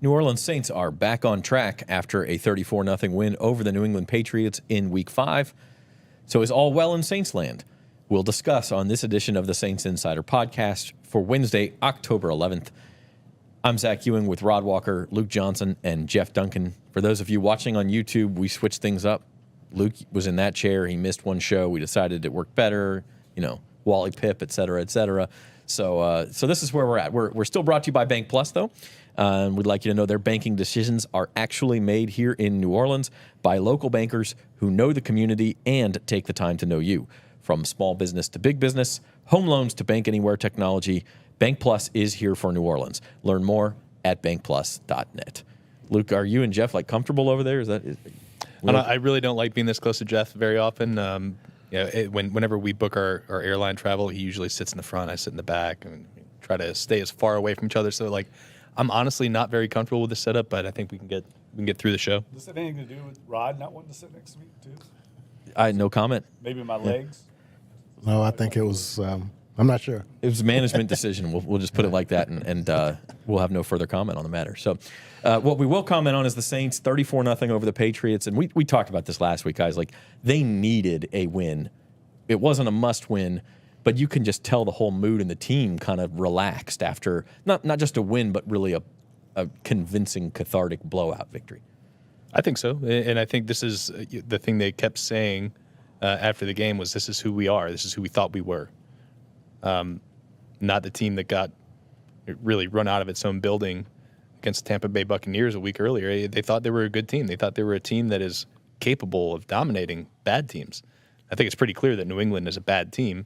New Orleans Saints are back on track after a 34-0 win over the New England Patriots in Week 5. So is all well in Saints land? We'll discuss on this edition of the Saints Insider Podcast for Wednesday, October 11th. I'm Zach Ewing with Rod Walker, Luke Johnson, and Jeff Duncan. For those of you watching on YouTube, we switched things up. Luke was in that chair. He missed one show. We decided it worked better, Wally Pip, et cetera, et cetera. So this is where we're at. We're still brought to you by Bank Plus, though. We'd like you to know their banking decisions are actually made here in New Orleans by local bankers who know the community and take the time to know you. From small business to big business, home loans to bank anywhere technology, Bank Plus is here for New Orleans. Learn more at bankplus.net. Luke, are you and Jeff comfortable over there? I really don't like being this close to Jeff very often. Whenever we book our airline travel, he usually sits in the front. I sit in the back and try to stay as far away from each other. So I'm honestly not very comfortable with the setup, but I think we can get through the show. Does that have anything to do with Rod not wanting to sit next to me too? No comment. Maybe my legs. No, I think it was. I'm not sure. It was a management decision. We'll just put it like that, and we'll have no further comment on the matter. So, what we will comment on is the Saints 34-0 over the Patriots, and we talked about this last week, guys. They needed a win. It wasn't a must-win, but you can just tell the whole mood in the team kind of relaxed after not just a win, but really a convincing, cathartic blowout victory. I think so, and I think this is the thing they kept saying after the game was, this is who we are. This is who we thought we were. Not the team that got really run out of its own building against the Tampa Bay Buccaneers a week earlier. They thought they were a good team. They thought they were a team that is capable of dominating bad teams. I think it's pretty clear that New England is a bad team,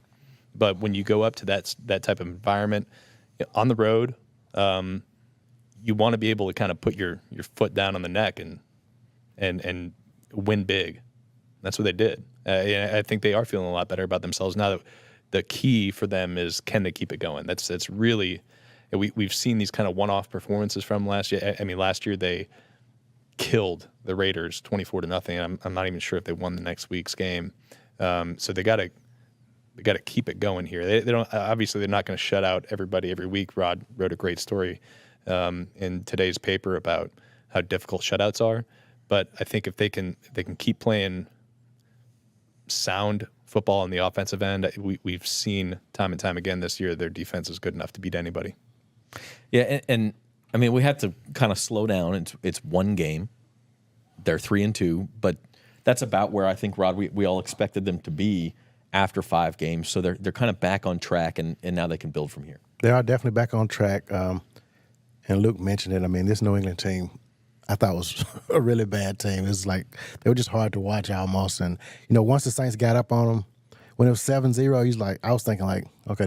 but when you go up to that type of environment on the road, you want to be able to kind of put your foot down on the neck and win big. That's what they did. I think they are feeling a lot better about themselves now. That the key for them is, can they keep it going? That's really, we've seen these kind of one-off performances from last year. I mean, last year they killed the Raiders 24-0. I'm not even sure if they won the next week's game. So they got to keep it going here. They don't, obviously they're not going to shut out everybody every week. Rod wrote a great story in today's paper about how difficult shutouts are. But I think if they can keep playing sound football on the offensive end, we've seen time and time again this year their defense is good enough to beat anybody. Yeah, and I mean, we have to kind of slow down. It's one game. They're 3-2, but that's about where I think, Rod, we all expected them to be after 5 games. So they're kind of back on track, and now they can build from here. They are definitely back on track. And Luke mentioned it. I mean, this New England team, I thought was a really bad team. It was they were just hard to watch almost. And, once the Saints got up on them, when it was 7-0, I was thinking okay,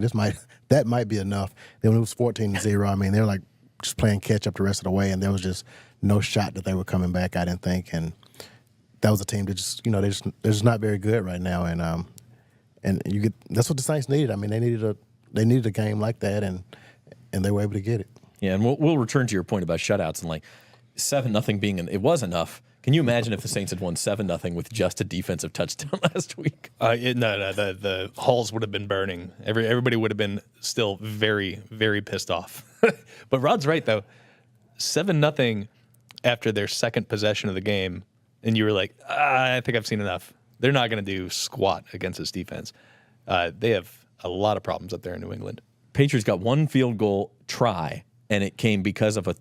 that might be enough. Then when it was 14-0, I mean, they were just playing catch up the rest of the way, and there was just no shot that they were coming back, I didn't think. And that was a team that just, they're just not very good right now. And that's what the Saints needed. I mean, they needed a game like that, and they were able to get it. Yeah, and we'll return to your point about shutouts and 7-0 being it was enough. Can you imagine if the Saints had won 7-0 with just a defensive touchdown last week? No. The halls would have been burning. Everybody would have been still very, very pissed off. But Rod's right though. 7-0 after their second possession of the game, and you were like, I think I've seen enough. They're not going to do squat against this defense. They have a lot of problems up there in New England. Patriots got one field goal try, and it came because of a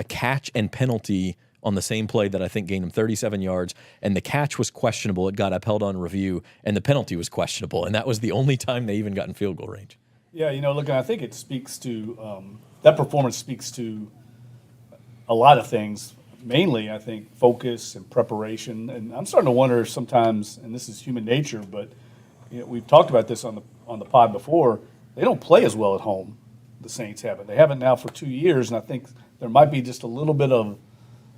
catch and penalty on the same play that I think gained them 37 yards, and the catch was questionable. It got upheld on review, and the penalty was questionable, and that was the only time they even got in field goal range. Yeah, look, I think it speaks to that performance speaks to a lot of things. Mainly, I think, focus and preparation. And I'm starting to wonder sometimes, and this is human nature, but we've talked about this on the pod before. They don't play as well at home. The Saints haven't. They haven't now for 2 years, and I think there might be just a little bit of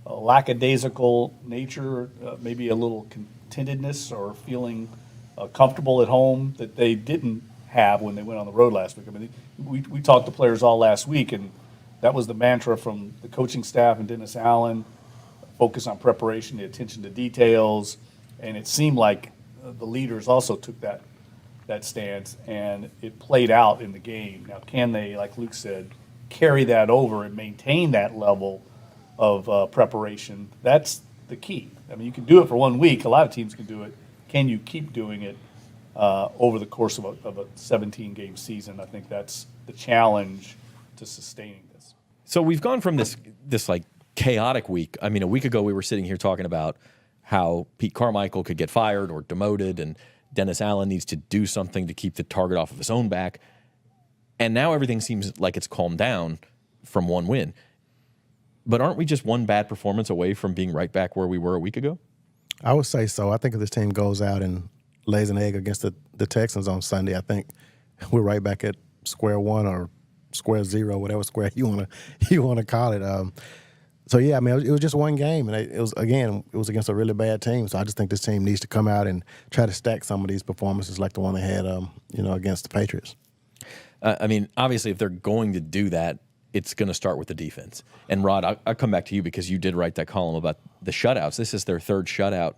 a lackadaisical nature, maybe a little contentedness or feeling comfortable at home that they didn't have when they went on the road last week. I mean, we talked to players all last week, and that was the mantra from the coaching staff and Dennis Allen: focus on preparation, the attention to details, and it seemed like the leaders also took that stance, and it played out in the game. Now, can they, like Luke said, carry that over and maintain that level of preparation, that's the key. I mean, you can do it for 1 week. A lot of teams can do it. Can you keep doing it over the course of a 17-game season? I think that's the challenge to sustaining this. So we've gone from this like chaotic week. I mean, a week ago we were sitting here talking about how Pete Carmichael could get fired or demoted, and Dennis Allen needs to do something to keep the target off of his own back. And now everything seems like it's calmed down from one win. But aren't we just one bad performance away from being right back where we were a week ago? I would say so. I think if this team goes out and lays an egg against the Texans on Sunday, I think we're right back at square one or square zero, whatever square you want to call it. So yeah, I mean, it was just one game, and it was against a really bad team. So I just think this team needs to come out and try to stack some of these performances like the one they had, against the Patriots. I mean, obviously, if they're going to do that, it's going to start with the defense. And Rod, I'll come back to you because you did write that column about the shutouts. This is their third shutout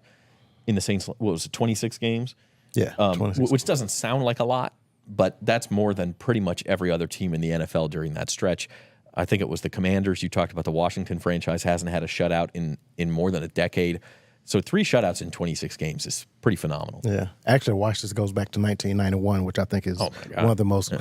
in the Saints. What was it, 26 games? Yeah, 26. Which doesn't sound like a lot, but that's more than pretty much every other team in the NFL during that stretch. I think it was the Commanders. You talked about the Washington franchise hasn't had a shutout in more than a decade. So 3 shutouts in 26 games is pretty phenomenal. Yeah. Actually, Washington goes back to 1991, which I think is one of the most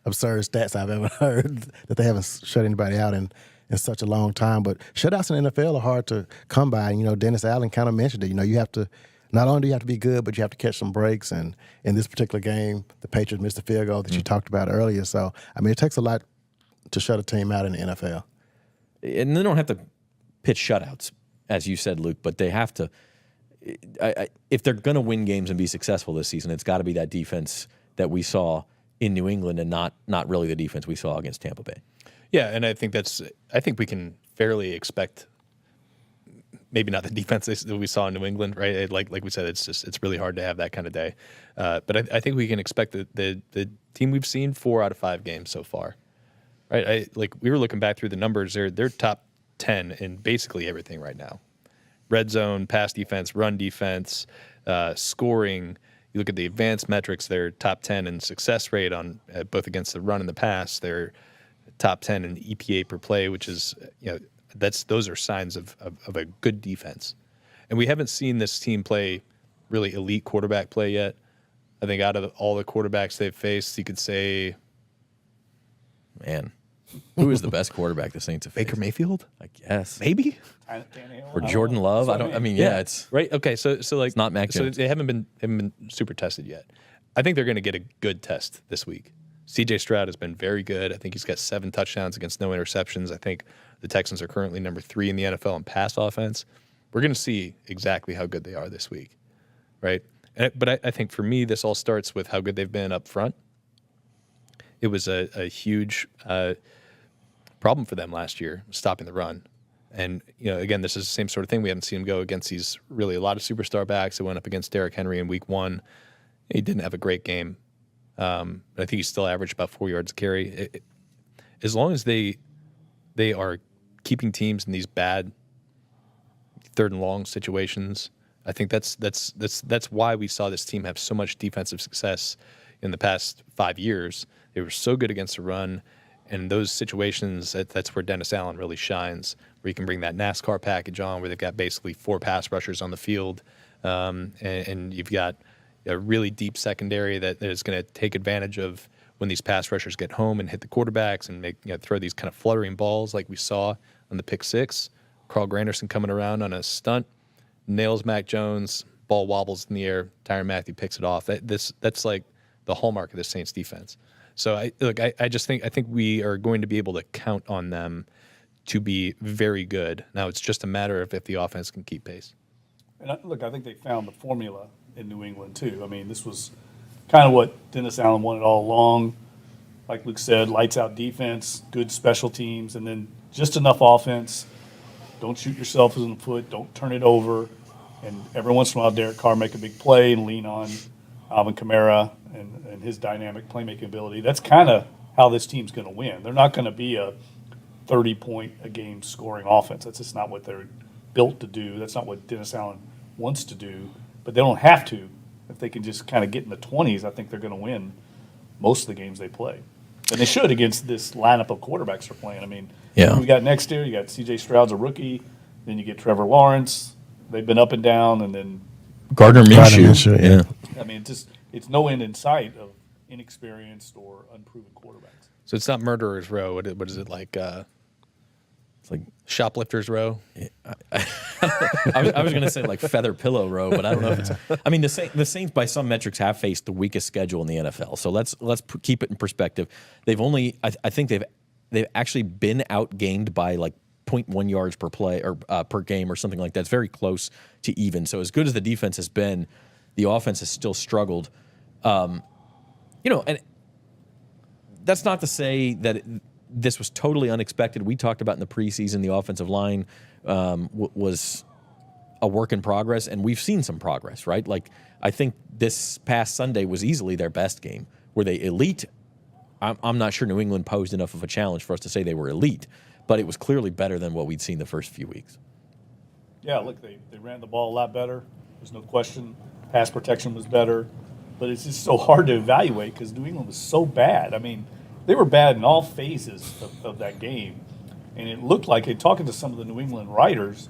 absurd stats I've ever heard, that they haven't shut anybody out in such a long time. But shutouts in the NFL are hard to come by. And, Dennis Allen kind of mentioned it. You have to – not only do you have to be good, but you have to catch some breaks. And in this particular game, the Patriots missed a field goal that you talked about earlier. So, I mean, it takes a lot to shut a team out in the NFL. And they don't have to pitch shutouts, as you said, Luke, but they have to if they're going to win games and be successful this season, it's got to be that defense that we saw in New England and not really the defense we saw against Tampa Bay. Yeah, and I think we can fairly expect maybe not the defense that we saw in New England, right? Like we said, it's really hard to have that kind of day. But I think we can expect the team we've seen 4 out of 5 games so far, right? We were looking back through the numbers. They're top 10 in basically everything right now. Red zone, pass defense, run defense, scoring. You look at the advanced metrics, they're top 10 in success rate on both against the run and the pass. They're top 10 in EPA per play, which is, those are signs of a good defense. And we haven't seen this team play really elite quarterback play yet. I think out of all the quarterbacks they've faced, you could say, man, who is the best quarterback the Saints have faced? Baker Mayfield? I guess. Maybe? Or Jordan Love? It's right. Okay, so it's not Mac Jones. So they haven't been super tested yet. I think they're going to get a good test this week. C.J. Stroud has been very good. I think he's got 7 touchdowns against no interceptions. I think the Texans are currently number 3 in the NFL in pass offense. We're going to see exactly how good they are this week, right? But I think for me, this all starts with how good they've been up front. It was a huge problem for them last year, stopping the run. And, again, this is the same sort of thing. We haven't seen him go against a lot of superstar backs. They went up against Derrick Henry in week 1. He didn't have a great game. But I think he still averaged about 4 yards a carry. As long as they are keeping teams in these bad 3rd and long situations, I think that's why we saw this team have so much defensive success in the past 5 years. They were so good against the run. And those situations, that's where Dennis Allen really shines, where you can bring that NASCAR package on, where they've got basically 4 pass rushers on the field, and you've got a really deep secondary that is going to take advantage of when these pass rushers get home and hit the quarterbacks and throw these kind of fluttering balls like we saw on the pick 6. Carl Granderson coming around on a stunt, nails Mac Jones, ball wobbles in the air, Tyrann Mathieu picks it off. That's like the hallmark of the Saints defense. So I think we are going to be able to count on them to be very good. Now it's just a matter of if the offense can keep pace. And I think they found the formula in New England too. I mean, this was kind of what Dennis Allen wanted all along. Like Luke said, lights out defense, good special teams, and then just enough offense. Don't shoot yourself in the foot. Don't turn it over. And every once in a while, Derek Carr make a big play and lean on Alvin Kamara and his dynamic playmaking ability. That's kind of how this team's going to win. They're not going to be a 30-point-a-game scoring offense. That's just not what they're built to do. That's not what Dennis Allen wants to do. But they don't have to. If they can just kind of get in the 20s, I think they're going to win most of the games they play. And they should against this lineup of quarterbacks they're playing. I mean, Yeah. who we got next year? You got C.J. Stroud's a rookie. Then you get Trevor Lawrence. They've been up and down. And then, Gardner Minshew, Minshew. yeah. I mean, it's no end in sight of inexperienced or unproven quarterbacks. So it's not murderer's row. What is it like? It's like Shoplifter's row. I was going to say like feather pillow row, but I don't know if it's. I mean, the Saints by some metrics have faced the weakest schedule in the NFL. So let's keep it in perspective. They've only I think they've actually been outgained by like 0.1 yards per play or per game or something like that. It's very close to even. So as good as the defense has been, the offense has still struggled. And that's not to say that this was totally unexpected. We talked about in the preseason the offensive line was a work in progress, and we've seen some progress, right? Like I think this past Sunday was easily their best game. Were they elite? I'm not sure New England posed enough of a challenge for us to say they were elite, but it was clearly better than what we'd seen the first few weeks. Yeah, look, they ran the ball a lot better. There's no question. Pass protection was better. But it's just so hard to evaluate because New England was so bad. I mean, they were bad in all phases of that game. And it looked like, talking to some of the New England writers,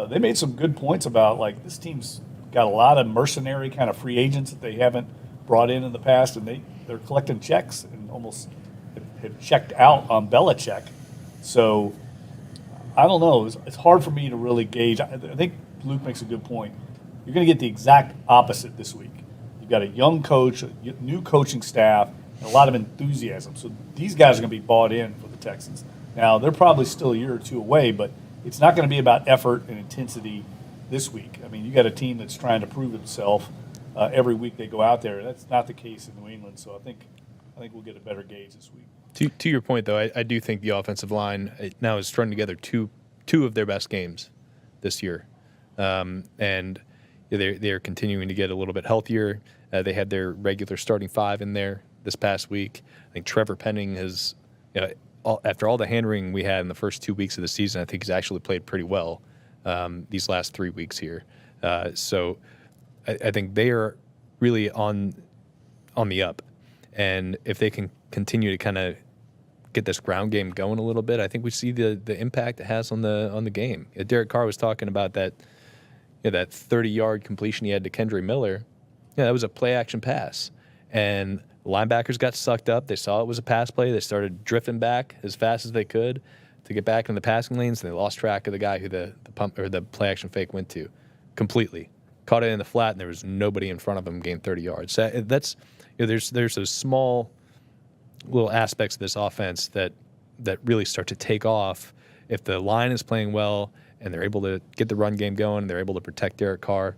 they made some good points about, like, this team's got a lot of mercenary kind of free agents that they haven't brought in the past, and they're collecting checks and almost have checked out on Belichick. So I don't know. It's hard for me to really gauge. I think Luke makes a good point. You're going to get the exact opposite this week. You've got a young coach, a new coaching staff, and a lot of enthusiasm. So these guys are going to be bought in for the Texans. Now, they're probably still a year or two away, but it's not going to be about effort and intensity this week. I mean, you got a team that's trying to prove itself every week they go out there. That's not the case in New England. So I think we'll get a better gauge this week. To your point, though, I do think the offensive line now is strung together two of their best games this year, and they're continuing to get a little bit healthier. They had their regular starting five in there this past week. I think Trevor Penning has, after all the hand-wringing we had in the first 2 weeks of the season, I think he's actually played pretty well these last 3 weeks here. So I think they are really on the up, and if they can continue to kind of get this ground game going a little bit, I think we see the impact it has on the game. Derek Carr was talking about that 30-yard completion he had to Kendra Miller. Yeah, that was a play-action pass, and the linebackers got sucked up. They saw it was a pass play. They started drifting back as fast as they could to get back in the passing lanes, and they lost track of the guy who the pump or the play-action fake went to completely. Caught it in the flat, and there was nobody in front of him, gained 30 yards. So that's there's those small little aspects of this offense that really start to take off if the line is playing well and they're able to get the run game going and they're able to protect Derek Carr.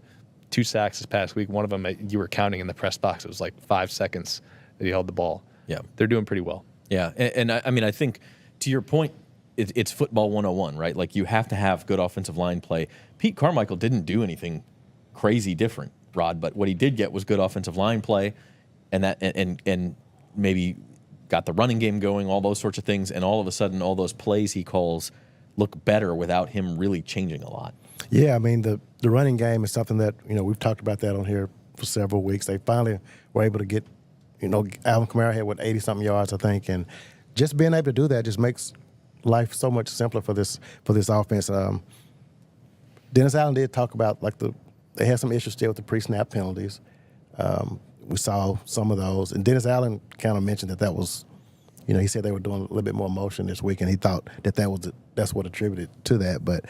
2 sacks this past week. One of them you were counting in the press box. It was like 5 seconds that he held the ball. Yeah. They're doing pretty well. Yeah, and I mean, I think to your point, it's football 101, right? Like you have to have good offensive line play. Pete Carmichael didn't do anything crazy different, Rod, but what he did get was good offensive line play, and that and maybe got the running game going, all those sorts of things, and all of a sudden, all those plays he calls look better without him really changing a lot. Yeah, I mean, the running game is something that, we've talked about that on here for several weeks. They finally were able to get, Alvin Kamara had, 80-something yards, I think, and just being able to do that just makes life so much simpler for this offense. Dennis Allen did talk about, they had some issues still with the pre-snap penalties. We saw some of those, and Dennis Allen kind of mentioned that was, he said they were doing a little bit more motion this week, and he thought that's what attributed to that, but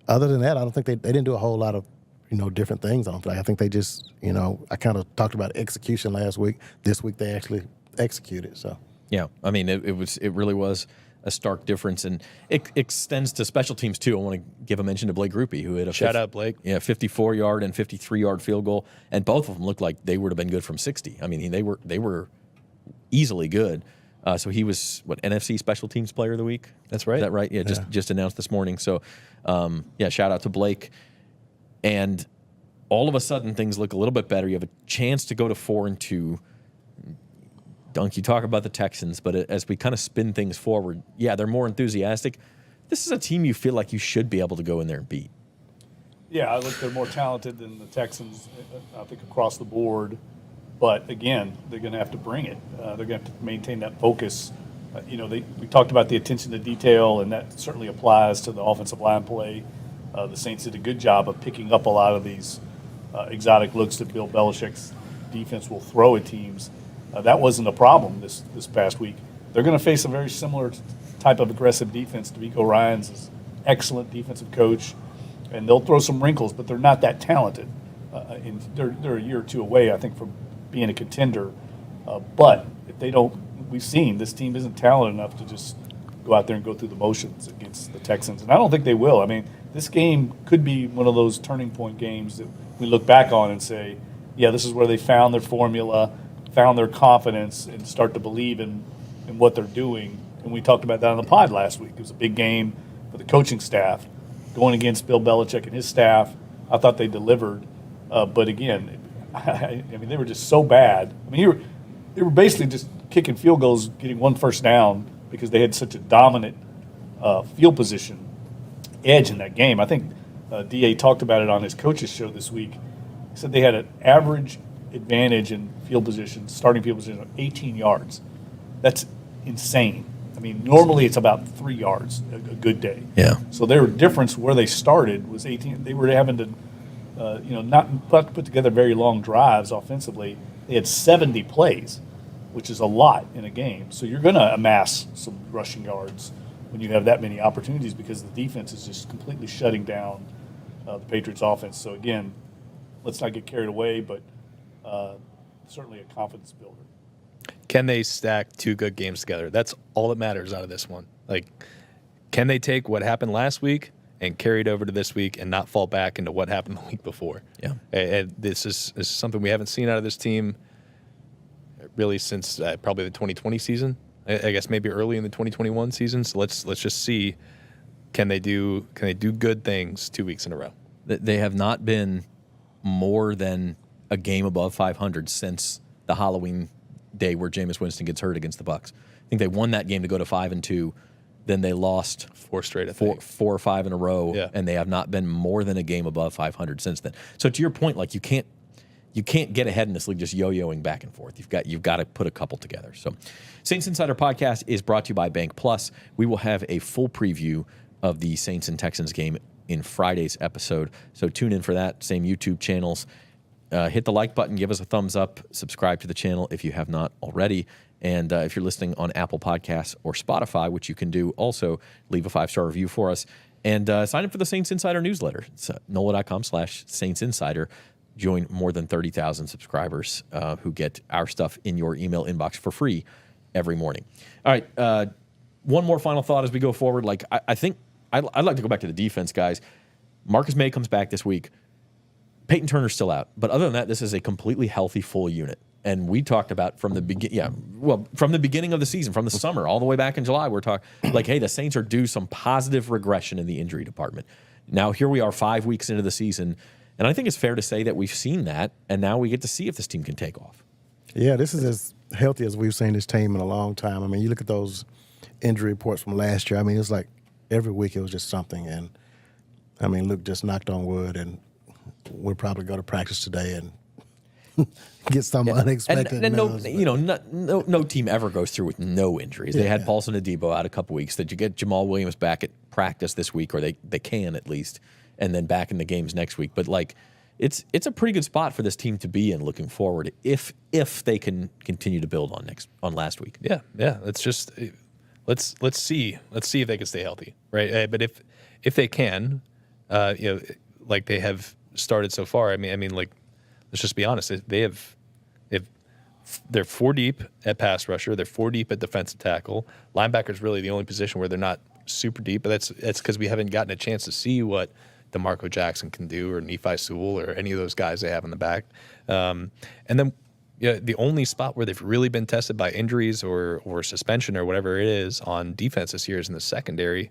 other than that, I don't think they didn't do a whole lot of, different things on play. I think they just, I kind of talked about execution last week. This week they actually executed. So yeah, I mean, it really was a stark difference, and it extends to special teams too. I want to give a mention to Blake Grupe, who had a shout out Blake. Yeah, 54-yard and 53-yard field goal, and both of them looked like they would have been good from 60. I mean, they were easily good. So he was NFC Special Teams Player of the Week. That's right. Is that right? Yeah, just announced this morning. So, shout out to Blake. And all of a sudden, things look a little bit better. You have a chance to go to 4-2. Dunk, you talk about the Texans, but as we kind of spin things forward, yeah, they're more enthusiastic. This is a team you feel like you should be able to go in there and beat. Yeah, I think they're more talented than the Texans, I think, across the board. But again, they're going to have to bring it. They're going to have to maintain that focus. We talked about the attention to detail, and that certainly applies to the offensive line play. The Saints did a good job of picking up a lot of these exotic looks that Bill Belichick's defense will throw at teams. That wasn't a problem this past week. They're going to face a very similar type of aggressive defense. DeMeco Ryans is excellent defensive coach, and they'll throw some wrinkles, but they're not that talented. And they're a year or two away, I think, from being a contender. But if they don't, we've seen this team isn't talented enough to just go out there and go through the motions against the Texans. And I don't think they will. I mean, this game could be one of those turning point games that we look back on and say, yeah, this is where they found their formula, found their confidence, and start to believe in what they're doing. And we talked about that on the pod last week. It was a big game for the coaching staff going against Bill Belichick and his staff. I thought they delivered. But again, I mean, they were just so bad. I mean, they were basically just kicking field goals, getting one first down because they had such a dominant field position edge in that game. I think D.A. talked about it on his coach's show this week. He said they had an average advantage in field position, starting field position, of 18 yards. That's insane. I mean, normally it's about 3 yards a good day. Yeah. So their difference where they started was 18. They were having to not put together very long drives offensively. They had 70 plays, which is a lot in a game. So you're going to amass some rushing yards when you have that many opportunities because the defense is just completely shutting down the Patriots' offense. So again, let's not get carried away, but certainly a confidence builder. Can they stack two good games together? That's all that matters out of this one. Like, can they take what happened last week and carry it over to this week and not fall back into what happened the week before? Yeah. And this is something we haven't seen out of this team really since probably the 2020 season. I guess maybe early in the 2021 season. So let's just see, can they do good things 2 weeks in a row? They have not been more than a game above 500 since the Halloween day where Jameis Winston gets hurt against the Bucs. I think they won that game to go to 5-2. Then they lost four straight, four or five in a row, yeah. And they have not been more than a game above 500 since then. So to your point, like you can't get ahead in this league just yo-yoing back and forth. You've got to put a couple together. So, Saints Insider Podcast is brought to you by Bank Plus. We will have a full preview of the Saints and Texans game in Friday's episode. So tune in for that. Same YouTube channels. Hit the like button, give us a thumbs up, subscribe to the channel if you have not already. And if you're listening on Apple Podcasts or Spotify, which you can do also, leave a 5-star review for us. And sign up for the Saints Insider newsletter. It's NOLA.com/Saints Insider. Join more than 30,000 subscribers who get our stuff in your email inbox for free every morning. All right, one more final thought as we go forward. Like I think I'd like to go back to the defense, guys. Marcus May comes back this week. Peyton Turner's still out. But other than that, this is a completely healthy, full unit. And we talked about from the beginning of the season, from the summer all the way back in July, we're talking like, hey, the Saints are due some positive regression in the injury department. Now here we are 5 weeks into the season, and I think it's fair to say that we've seen that, and now we get to see if this team can take off. Yeah, this is as healthy as we've seen this team in a long time. I mean, you look at those injury reports from last year. I mean, it's like every week it was just something. And, I mean, Luke just knocked on wood, and we'll probably go to practice today and get some unexpected. And no team ever goes through with no injuries. They had Paulson Adebo out a couple weeks. Did you get Jamal Williams back at practice this week, or they can at least, and then back in the games next week? But like, it's a pretty good spot for this team to be in looking forward if they can continue to build on last week. Yeah. Let's see if they can stay healthy, right? But if they can, like they have started so far. I mean, like, let's just be honest. They're 4 deep at pass rusher. They're 4 deep at defensive tackle. Linebacker's really the only position where they're not super deep, but that's because we haven't gotten a chance to see what DeMarco Jackson can do, or Nephi Sewell, or any of those guys they have in the back. And then the only spot where they've really been tested by injuries or suspension or whatever it is on defense this year is in the secondary.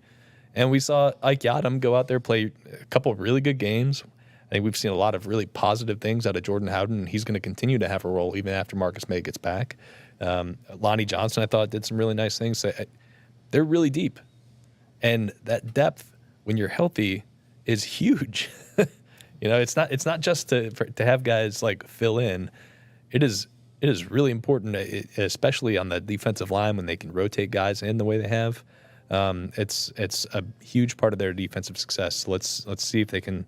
And we saw Ike Yadam go out there, play a couple of really good games. I think we've seen a lot of really positive things out of Jordan Howden, and he's going to continue to have a role even after Marcus May gets back. Lonnie Johnson, I thought, did some really nice things. They're really deep. And that depth, when you're healthy, is huge. It's not just to have guys like fill in. It is it is really important, especially on the defensive line when they can rotate guys in the way they have. It's a huge part of their defensive success. So let's see if they can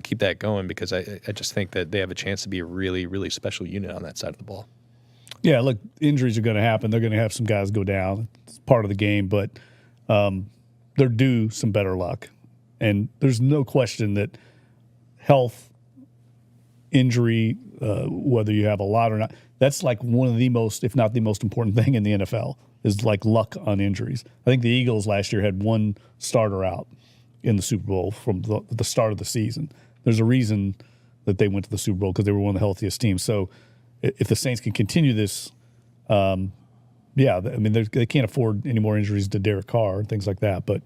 keep that going, because I just think that they have a chance to be a really, really special unit on that side of the ball. Yeah, look, injuries are going to happen. They're going to have some guys go down. It's part of the game, but they're due some better luck. And there's no question that health, injury, whether you have a lot or not, that's like one of the most, if not the most important thing in the NFL, is like luck on injuries. I think the Eagles last year had one starter out in the Super Bowl from the start of the season. There's a reason that they went to the Super Bowl, because they were one of the healthiest teams. So if the Saints can continue this, I mean, they can't afford any more injuries to Derek Carr and things like that. But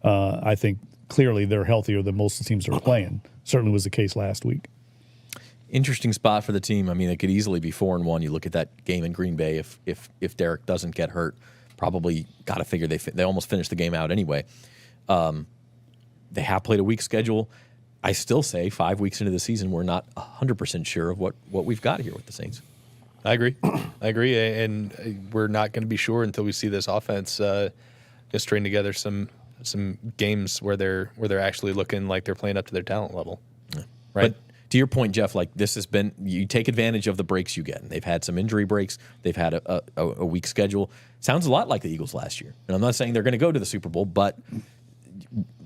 I think clearly they're healthier than most of the teams they're playing. Certainly was the case last week. Interesting spot for the team. I mean, it could easily be 4-1. You look at that game in Green Bay. If Derek doesn't get hurt, probably got to figure they almost finished the game out anyway. They have played a weak schedule. I still say 5 weeks into the season, we're not 100% sure of what we've got here with the Saints. I agree. And we're not going to be sure until we see this offense just string together some games where they're actually looking like they're playing up to their talent level. Yeah. Right. But to your point, Jeff, like this has been, you take advantage of the breaks you get. And they've had some injury breaks. They've had a weak schedule. Sounds a lot like the Eagles last year. And I'm not saying they're going to go to the Super Bowl, but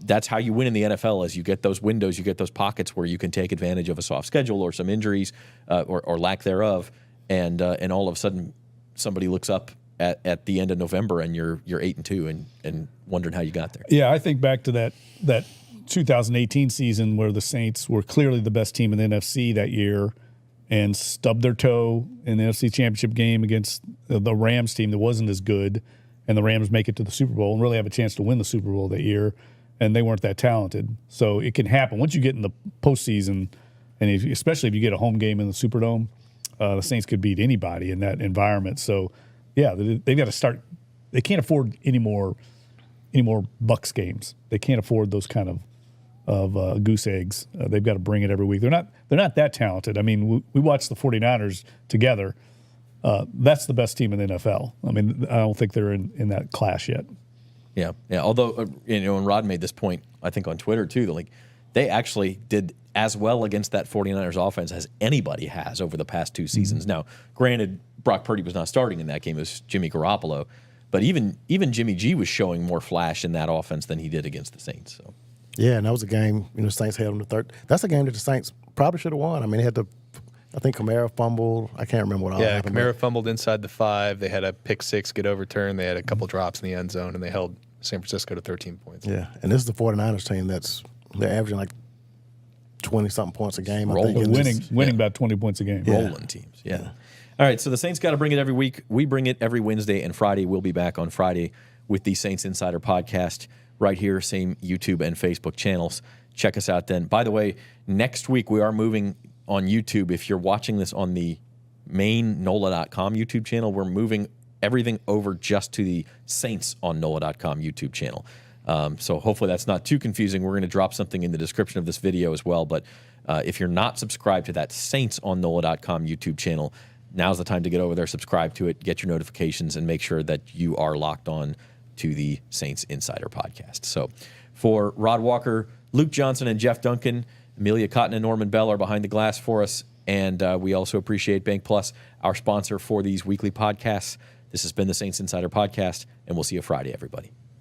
that's how you win in the NFL, is you get those windows, you get those pockets where you can take advantage of a soft schedule or some injuries or lack thereof. And all of a sudden somebody looks up at the end of November and you're 8-2 and wondering how you got there. Yeah, I think back to that 2018 season where the Saints were clearly the best team in the NFC that year and stubbed their toe in the NFC Championship game against the Rams team that wasn't as good, and the Rams make it to the Super Bowl and really have a chance to win the Super Bowl that year, and they weren't that talented. So it can happen. Once you get in the postseason, and especially if you get a home game in the Superdome, the Saints could beat anybody in that environment. So, yeah, they've got to start. They can't afford any more Bucs games. They can't afford those kind of goose eggs. They've got to bring it every week. They're not that talented. I mean, we watched the 49ers together. That's the best team in the NFL. I mean, I don't think they're in that class yet. Yeah. Although, and Rod made this point, I think, on Twitter too, that they actually did as well against that 49ers offense as anybody has over the past two seasons. Now, granted, Brock Purdy was not starting in that game. It was Jimmy Garoppolo. But even Jimmy G was showing more flash in that offense than he did against the Saints. So. Yeah, and that was a game, the Saints had on the third. That's a game that the Saints probably should have won. I mean, I think Kamara fumbled. I can't remember what all happened. Yeah, Kamara fumbled inside the 5. They had a pick 6 get overturned. They had a couple drops in the end zone, and they held San Francisco to 13 points. Yeah, and this is the 49ers team they're averaging like 20-something points a game. Winning about 20 points a game. Rolling teams, yeah. All right, so the Saints got to bring it every week. We bring it every Wednesday and Friday. We'll be back on Friday with the Saints Insider podcast right here, same YouTube and Facebook channels. Check us out then. By the way, next week we are moving on YouTube. If you're watching this on the main NOLA.com YouTube channel, we're moving everything over just to the Saints on NOLA.com YouTube channel. So hopefully that's not too confusing. We're going to drop something in the description of this video as well. But if you're not subscribed to that Saints on NOLA.com YouTube channel, now's the time to get over there, subscribe to it, get your notifications, and make sure that you are locked on to the Saints Insider podcast. So for Rod Walker, Luke Johnson, and Jeff Duncan, Amelia Cotton and Norman Bell are behind the glass for us. And we also appreciate Bank Plus, our sponsor for these weekly podcasts. This has been the Saints Insider podcast, and we'll see you Friday, everybody.